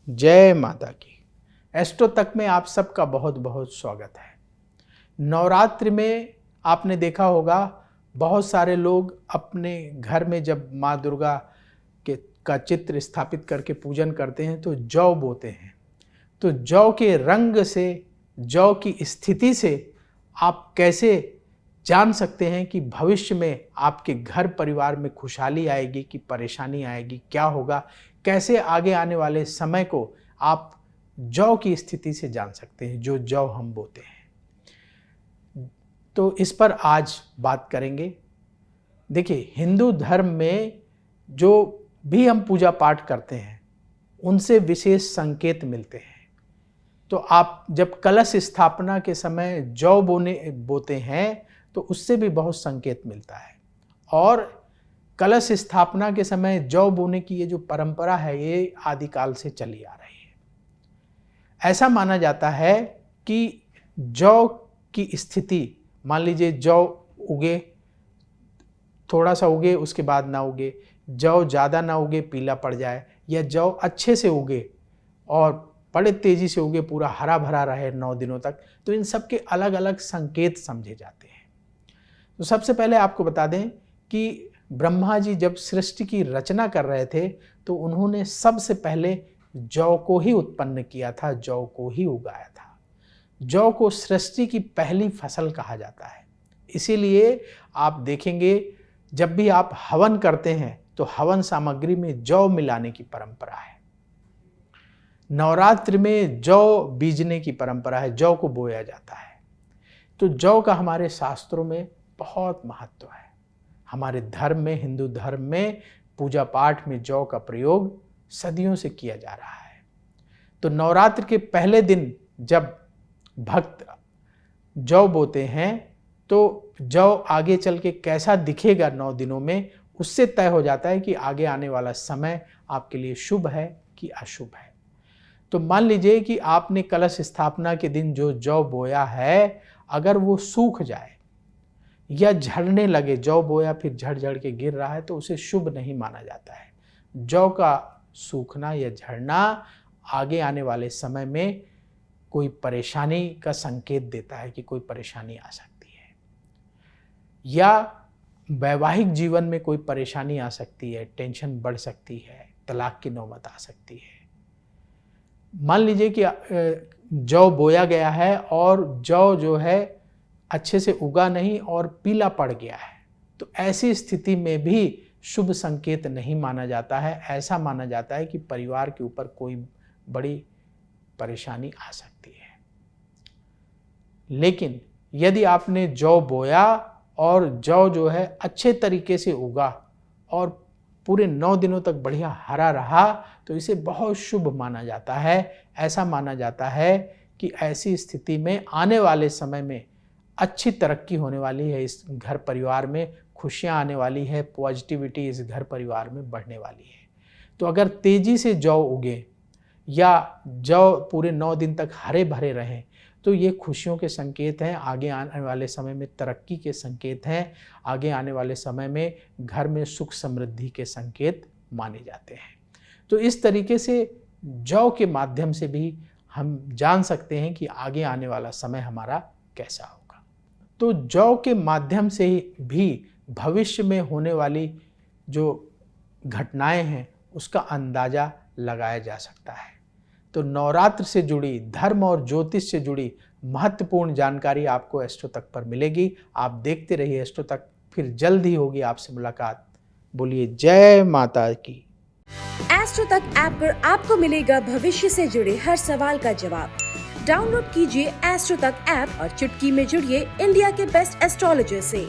जय माता की। एस्ट्रो तक में आप सबका बहुत बहुत स्वागत है। नवरात्रि में आपने देखा होगा बहुत सारे लोग अपने घर में जब माँ दुर्गा का चित्र स्थापित करके पूजन करते हैं तो जौ बोते हैं। तो जौ के रंग से, जौ की स्थिति से आप कैसे जान सकते हैं कि भविष्य में आपके घर परिवार में खुशहाली आएगी कि परेशानी आएगी, क्या होगा, कैसे आगे आने वाले समय को आप जौ की स्थिति से जान सकते हैं, जो जौ हम बोते हैं। तो इस पर आज बात करेंगे। देखिए, हिंदू धर्म में जो भी हम पूजा पाठ करते हैं उनसे विशेष संकेत मिलते हैं। तो आप जब कलश स्थापना के समय जौ बोते हैं तो उससे भी बहुत संकेत मिलता है। और कलश स्थापना के समय जौ बोने की ये जो परंपरा है ये आदिकाल से चली आ रही है। ऐसा माना जाता है कि जौ की स्थिति, मान लीजिए जौ उगे, थोड़ा सा उगे उसके बाद ना उगे, जौ ज़्यादा ना उगे पीला पड़ जाए, या जौ अच्छे से उगे और बड़े तेज़ी से उगे पूरा हरा भरा रहे 9 दिनों तक, तो इन सब के अलग अलग संकेत समझे जाते हैं। तो सबसे पहले आपको बता दें कि ब्रह्मा जी जब सृष्टि की रचना कर रहे थे तो उन्होंने सबसे पहले जौ को ही उत्पन्न किया था, जौ को ही उगाया था। जौ को सृष्टि की पहली फसल कहा जाता है। इसीलिए आप देखेंगे जब भी आप हवन करते हैं तो हवन सामग्री में जौ मिलाने की परंपरा है। नवरात्रि में जौ बीजने की परंपरा है, जौ को बोया जाता है। तो जौ का हमारे शास्त्रों में बहुत महत्व है। हमारे धर्म में, हिंदू धर्म में पूजा पाठ में जौ का प्रयोग सदियों से किया जा रहा है। तो नवरात्र के पहले दिन जब भक्त जौ बोते हैं तो जौ आगे चल के कैसा दिखेगा 9 दिनों में, उससे तय हो जाता है कि आगे आने वाला समय आपके लिए शुभ है कि अशुभ है। तो मान लीजिए कि आपने कलश स्थापना के दिन जो जौ बोया है, अगर वो सूख जाए या झड़ने लगे, जौ बोया फिर झड़ झड़ के गिर रहा है, तो उसे शुभ नहीं माना जाता है। जौ का सूखना या झड़ना आगे आने वाले समय में कोई परेशानी का संकेत देता है कि कोई परेशानी आ सकती है, या वैवाहिक जीवन में कोई परेशानी आ सकती है, टेंशन बढ़ सकती है, तलाक की नौबत आ सकती है। मान लीजिए कि जौ बोया गया है और जौ जो है अच्छे से उगा नहीं और पीला पड़ गया है, तो ऐसी स्थिति में भी शुभ संकेत नहीं माना जाता है। ऐसा माना जाता है कि परिवार के ऊपर कोई बड़ी परेशानी आ सकती है। लेकिन यदि आपने जौ बोया और जौ जो है अच्छे तरीके से उगा और पूरे 9 दिनों तक बढ़िया हरा रहा, तो इसे बहुत शुभ माना जाता है। ऐसा माना जाता है कि ऐसी स्थिति में आने वाले समय में अच्छी तरक्की होने वाली है, इस घर परिवार में खुशियां आने वाली है, पॉजिटिविटी इस घर परिवार में बढ़ने वाली है। तो अगर तेजी से जौ उगे या जौ पूरे 9 दिन तक हरे भरे रहें तो ये खुशियों के संकेत हैं, आगे आने वाले समय में तरक्की के संकेत हैं, आगे आने वाले समय में घर में सुख समृद्धि के संकेत माने जाते हैं। तो इस तरीके से जौ के माध्यम से भी हम जान सकते हैं कि आगे आने वाला समय हमारा कैसा होगा। तो जौ के माध्यम से भी भविष्य में होने वाली जो घटनाएं हैं उसका अंदाजा लगाया जा सकता है। तो नवरात्र से जुड़ी, धर्म और ज्योतिष से जुड़ी महत्वपूर्ण जानकारी आपको एस्ट्रो तक पर मिलेगी। आप देखते रहिए एस्ट्रो तक, फिर जल्द ही होगी आपसे मुलाकात। बोलिए जय माता की। एस्ट्रो तक ऐप पर आपको मिलेगा भविष्य से जुड़े हर सवाल का जवाब। डाउनलोड कीजिए एस्ट्रो तक ऐप और चुटकी में जुड़िए इंडिया के बेस्ट एस्ट्रोलॉजर से।